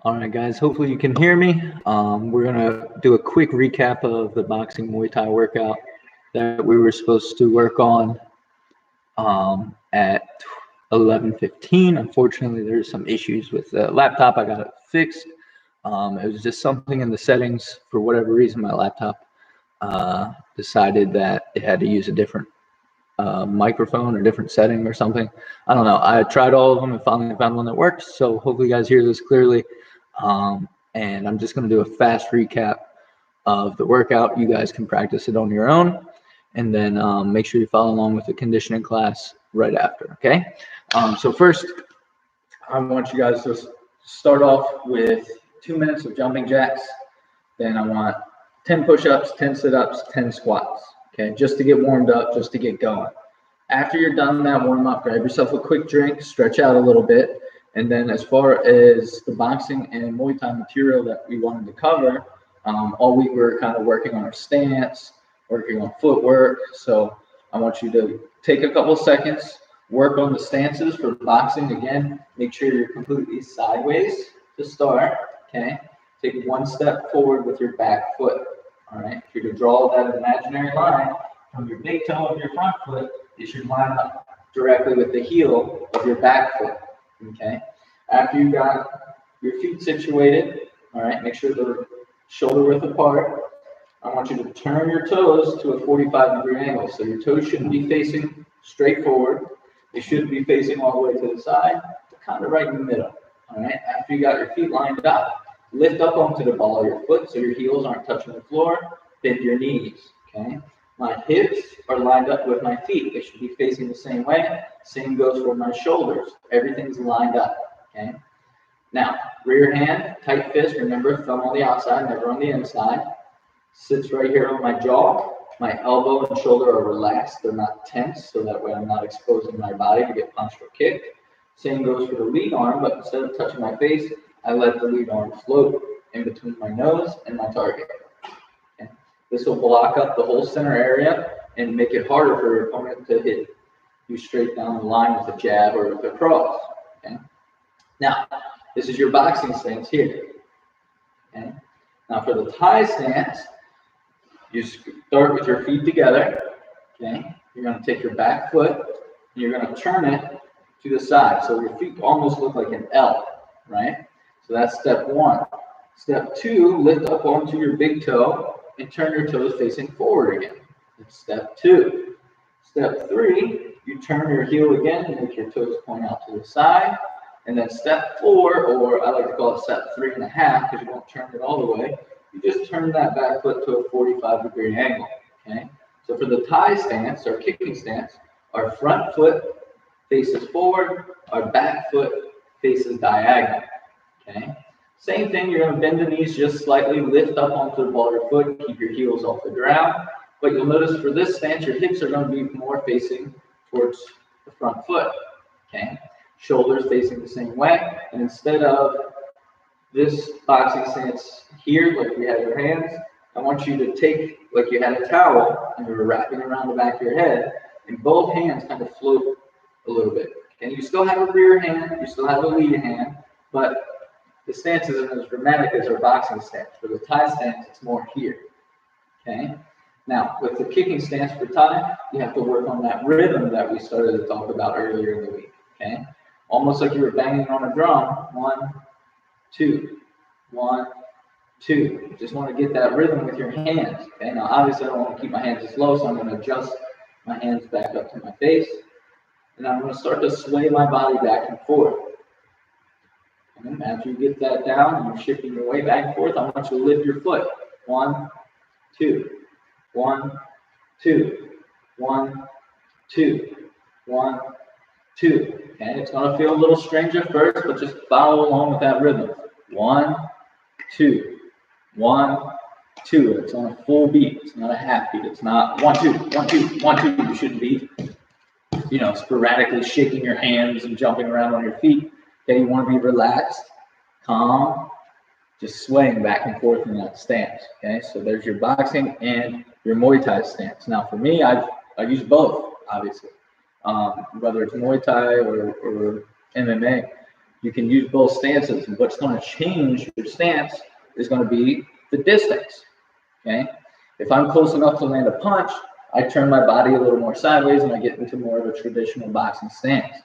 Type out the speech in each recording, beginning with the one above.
All right, guys, hopefully you can hear me. We're going to do a quick recap of the boxing Muay Thai workout that we were supposed to work on at 11:15. Unfortunately, there's some issues with the laptop. I got it fixed. It was just something in the settings. For whatever reason, my laptop decided that it had to use a different microphone or different setting or something. I don't know. I tried all of them and finally found one that worked. So hopefully you guys hear this clearly. And I'm just going to do a fast recap of the workout. You guys can practice it on your own. And then make sure you follow along with the conditioning class right after, okay? So first, I want you guys to start off with 2 minutes of jumping jacks. Then I want 10 push-ups, 10 sit-ups, 10 squats, okay? Just to get warmed up, just to get going. After you're done that warm-up, grab yourself a quick drink, stretch out a little bit. And then as far as the boxing and Muay Thai material that we wanted to cover, all week we were kind of working on our stance, working on footwork. So I want you to take a couple seconds, work on the stances for boxing. Again, make sure you're completely sideways to start, okay? Take one step forward with your back foot, all right? If you're to draw that imaginary line from your big toe of your front foot, it should line up directly with the heel of your back foot. Okay. After you got your feet situated, all right, make sure they're shoulder width apart. I want you to turn your toes to a 45-degree angle. So your toes shouldn't be facing straight forward. They shouldn't be facing all the way to the side, but kind of right in the middle. All right. After you got your feet lined up, lift up onto the ball of your foot so your heels aren't touching the floor. Bend your knees. Okay. My hips are lined up with my feet. They should be facing the same way. Same goes for my shoulders. Everything's lined up, okay? Now, rear hand, tight fist. Remember, thumb on the outside, never on the inside. Sits right here on my jaw. My elbow and shoulder are relaxed. They're not tense, so that way I'm not exposing my body to get punched or kicked. Same goes for the lead arm, but instead of touching my face, I let the lead arm float in between my nose and my target. This will block up the whole center area and make it harder for your opponent to hit you straight down the line with a jab or with a cross. Okay. Now, this is your boxing stance here. Okay. Now, for the Thai stance, you start with your feet together. Okay. You're going to take your back foot and you're going to turn it to the side. So your feet almost look like an L, right? So that's step one. Step two, lift up onto your big toe and turn your toes facing forward again. That's step two. Step three, you turn your heel again and make your toes point out to the side. And then step four, or I like to call it step 3.5 because you won't turn it all the way. You just turn that back foot to a 45-degree angle. Okay. So for the Thai stance, or kicking stance, our front foot faces forward, our back foot faces diagonal. Okay. Same thing, you're going to bend the knees just slightly, lift up onto the ball of your foot, keep your heels off the ground. But you'll notice for this stance, your hips are going to be more facing towards the front foot. Okay, shoulders facing the same way. And instead of this boxing stance here, like we had your hands, I want you to take, like you had a towel and you were wrapping around the back of your head, and both hands kind of float a little bit. Okay, you still have a rear hand, you still have a lead hand, but the stance isn't as dramatic as our boxing stance. For the Thai stance, it's more here. Okay. Now, with the kicking stance for Thai, you have to work on that rhythm that we started to talk about earlier in the week. Okay. Almost like you were banging on a drum. 1, 2, 1, 2. You just want to get that rhythm with your hands. Okay. Now, obviously, I don't want to keep my hands as low, so I'm going to adjust my hands back up to my face, and I'm going to start to sway my body back and forth. And after you get that down and you're shifting your weight back and forth, I want you to lift your foot. 1, 2, 1, 2, 1, 2, 1, 2. Okay, it's going to feel a little strange at first, but just follow along with that rhythm. 1, 2, 1, 2. It's on a full beat. It's not a half beat. It's not 1, 2, 1, 2, 1, 2. You shouldn't be, sporadically shaking your hands and jumping around on your feet. Okay, you want to be relaxed, calm, just swaying back and forth in that stance. Okay, so there's your boxing and your Muay Thai stance. Now, for me, I use both, obviously, whether it's Muay Thai or MMA. you can use both stances. And what's going to change your stance is going to be the distance. Okay. If I'm close enough to land a punch, I turn my body a little more sideways and I get into more of a traditional boxing stance.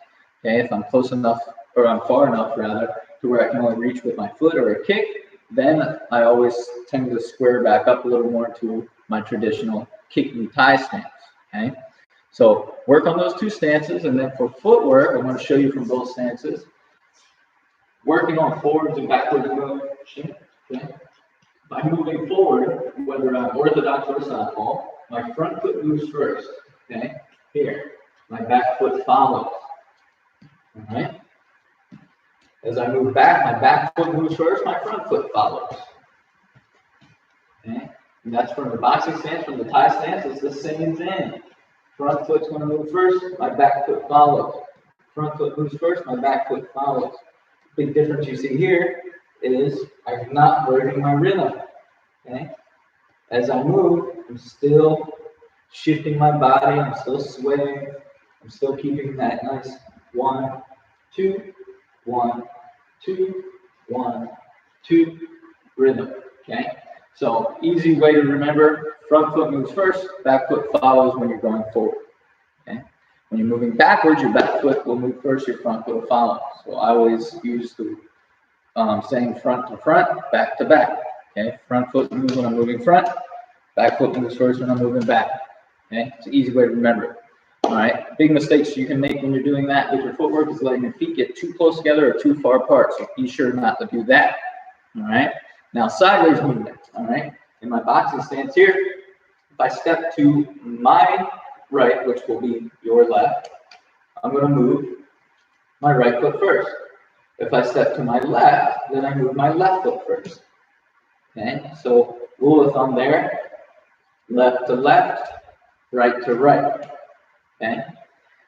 Okay. If I'm close enough, or I'm far enough rather, to where I can only reach with my foot or a kick, then I always tend to square back up a little more to my traditional kick knee tie stance. Okay. So work on those two stances, and then for footwork, I'm going to show you from both stances. Working on forwards and backwards motion. Okay. By moving forward, whether I'm orthodox or southpaw, my front foot moves first. Okay. Here, my back foot follows. All right. As I move back, my back foot moves first, my front foot follows. Okay? And that's from the boxing stance. From the tie stance, it's the same thing. Front foot's going to move first, my back foot follows. Front foot moves first, my back foot follows. Big difference you see here is I'm not breaking my rhythm. Okay? As I move, I'm still shifting my body, I'm still swaying, I'm still keeping that nice 1, 2, 1, 2, 1, 2 rhythm. Okay, so easy way to remember: front foot moves first, back foot follows when you're going forward. Okay, when you're moving backwards, your back foot will move first, your front foot will follow. So I always use the saying front to front, back to back. Okay, front foot moves when I'm moving front, back foot moves first when I'm moving back. Okay, it's an easy way to remember it. All right, big mistakes you can make when you're doing that with your footwork is letting your feet get too close together or too far apart. So be sure not to do that. All right, now sideways movement. All right, in my boxing stance here, if I step to my right, which will be your left, I'm going to move my right foot first. If I step to my left, then I move my left foot first. Okay, so rule of thumb there: left to left, right to right. Okay.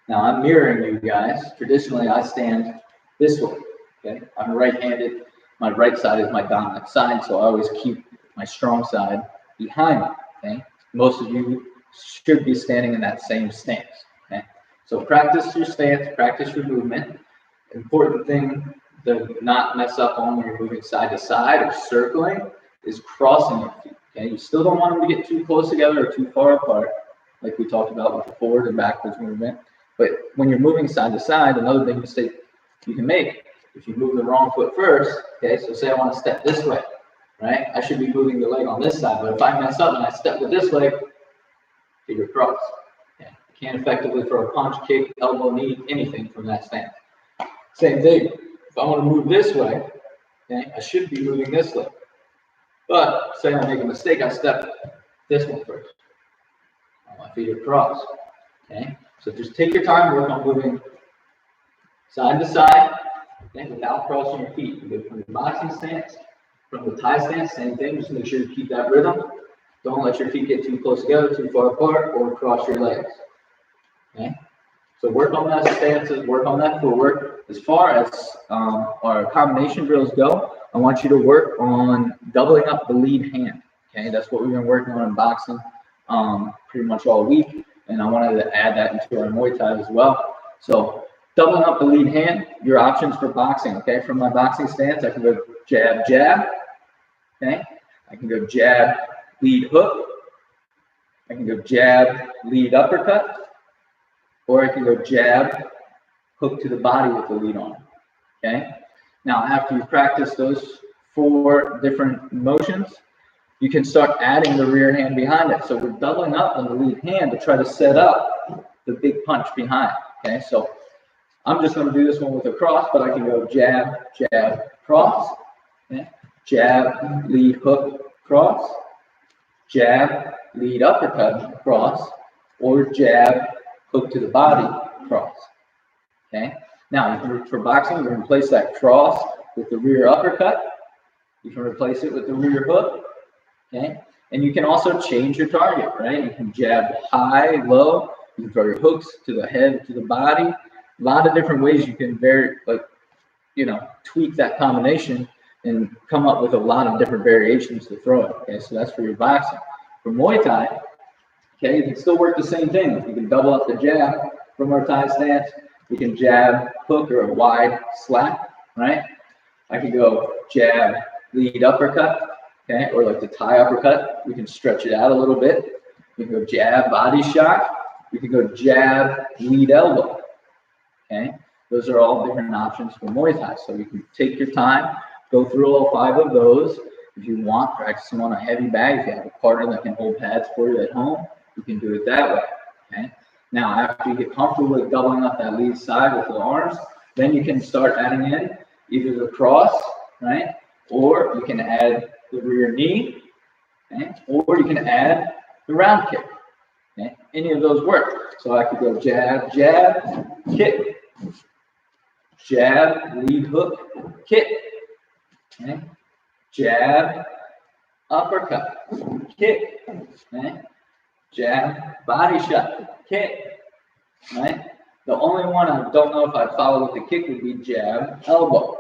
Now I'm mirroring you guys. Traditionally, I stand this way. Okay. I'm right-handed. My right side is my dominant side, so I always keep my strong side behind me. Okay. Most of you should be standing in that same stance. Okay. So practice your stance, practice your movement. Important thing to not mess up on when you're moving side to side or circling is crossing your feet. Okay. You still don't want them to get too close together or too far apart, like we talked about with the forward and backwards movement. But when you're moving side to side, another big mistake you can make, if you move the wrong foot first, okay, so say I want to step this way, right? I should be moving the leg on this side, but if I mess up and I step with this leg, figure cross. Okay. I can't effectively throw a punch, kick, elbow, knee, anything from that stance. Same thing, if I want to move this way, okay, I should be moving this way. But say I make a mistake, I step this one first. My feet are crossed. Okay, so just take your time, work on moving side to side, okay, without crossing your feet. You go from the boxing stance, from the tie stance, same thing. Just make sure you keep that rhythm. Don't let your feet get too close together, too far apart, or cross your legs. Okay, so work on that stances, work on that footwork. As far as our combination drills go, I want you to work on doubling up the lead hand. Okay, that's what we've been working on in boxing pretty much all week, and I wanted to add that into our Muay Thai as well. So doubling up the lead hand, your options for boxing. Okay, from my boxing stance, I can go jab, jab. Okay, I can go jab, lead hook. I can go jab, lead uppercut, or I can go jab, hook to the body with the lead on. Okay, now after you practice those 4 different motions, you can start adding the rear hand behind it. So we're doubling up on the lead hand to try to set up the big punch behind. Okay, so I'm just going to do this one with a cross, but I can go jab, jab, cross. Okay, jab, lead hook, cross. Jab, lead uppercut, cross. Or jab, hook to the body, cross. Okay, now for boxing, we're going to replace that cross with the rear uppercut. You can replace it with the rear hook. Okay, and you can also change your target, right? You can jab high, low. You can throw your hooks to the head, to the body. A lot of different ways you can tweak that combination and come up with a lot of different variations to throw it. Okay, so that's for your boxing. For Muay Thai, okay, you can still work the same thing. You can double up the jab from our Thai stance. You can jab, hook, or a wide slap. right? I could go jab, lead uppercut, okay, or like the tie uppercut. We can stretch it out a little bit. We can go jab, body shot. We can go jab, lead elbow, okay? Those are all different options for Muay Thai. So you can take your time, go through all 5 of those. If you want, practice them on a heavy bag. If you have a partner that can hold pads for you at home, you can do it that way, okay? Now, after you get comfortable with doubling up that lead side with the arms, then you can start adding in either the cross, right? Or you can add the rear knee, okay? Or you can add the round kick, okay? Any of those work. So I could go jab, jab, kick, jab, lead hook, kick, okay? Jab, uppercut, kick, okay? Jab, body shot, kick, right? The only one I don't know if I'd follow with the kick would be jab, elbow,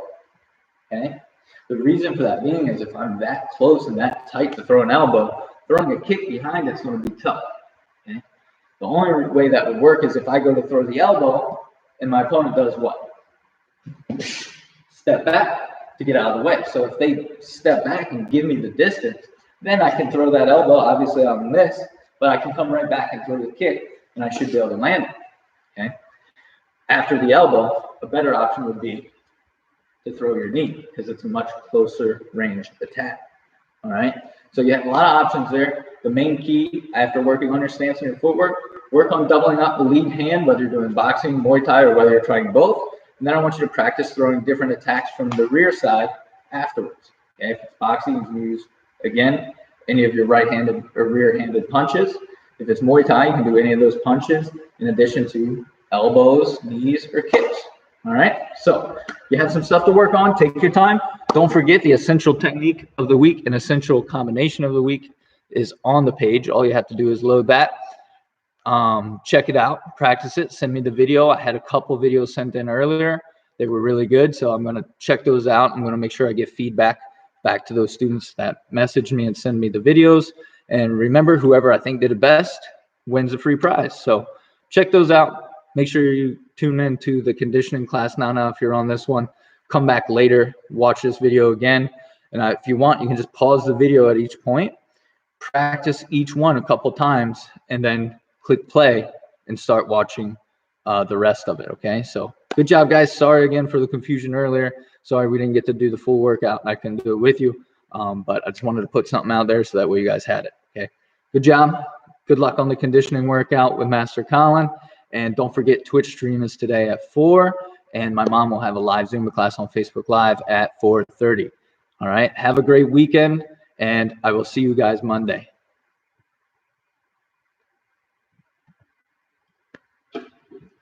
okay? The reason for that being is if I'm that close and that tight to throw an elbow, throwing a kick behind it's going to be tough, okay? The only way that would work is if I go to throw the elbow and my opponent does what? Step back to get out of the way. So if they step back and give me the distance, then I can throw that elbow. Obviously I'll miss, but I can come right back and throw the kick and I should be able to land it, okay? After the elbow, a better option would be to throw your knee because it's a much closer range attack, all right? So you have a lot of options there. The main key after working on your stance and your footwork, work on doubling up the lead hand, whether you're doing boxing, Muay Thai, or whether you're trying both. And then I want you to practice throwing different attacks from the rear side afterwards, okay? If it's boxing, you can use, again, any of your right-handed or rear-handed punches. If it's Muay Thai, you can do any of those punches in addition to elbows, knees, or kicks. All right, so you have some stuff to work on. Take your time. Don't forget the essential technique of the week and essential combination of the week is on the page. All you have to do is load that. Check it out, practice it, send me the video. I had a couple videos sent in earlier. They were really good, so I'm going to check those out. I'm going to make sure I get feedback back to those students that message me and send me the videos. And remember, whoever I think did it best wins a free prize. So check those out. Make sure you tune in to the conditioning class now if you're on this one. Come back later, watch this video again. And if you want, you can just pause the video at each point, practice each one a couple times, and then click play and start watching the rest of it, okay? So good job, guys. Sorry again for the confusion earlier. Sorry we didn't get to do the full workout. I can do it with you, but I just wanted to put something out there so that way you guys had it, okay? Good job. Good luck on the conditioning workout with Master Colin. And don't forget, Twitch stream is today at 4, and my mom will have a live Zumba class on Facebook Live at 4:30. All right, have a great weekend, and I will see you guys Monday.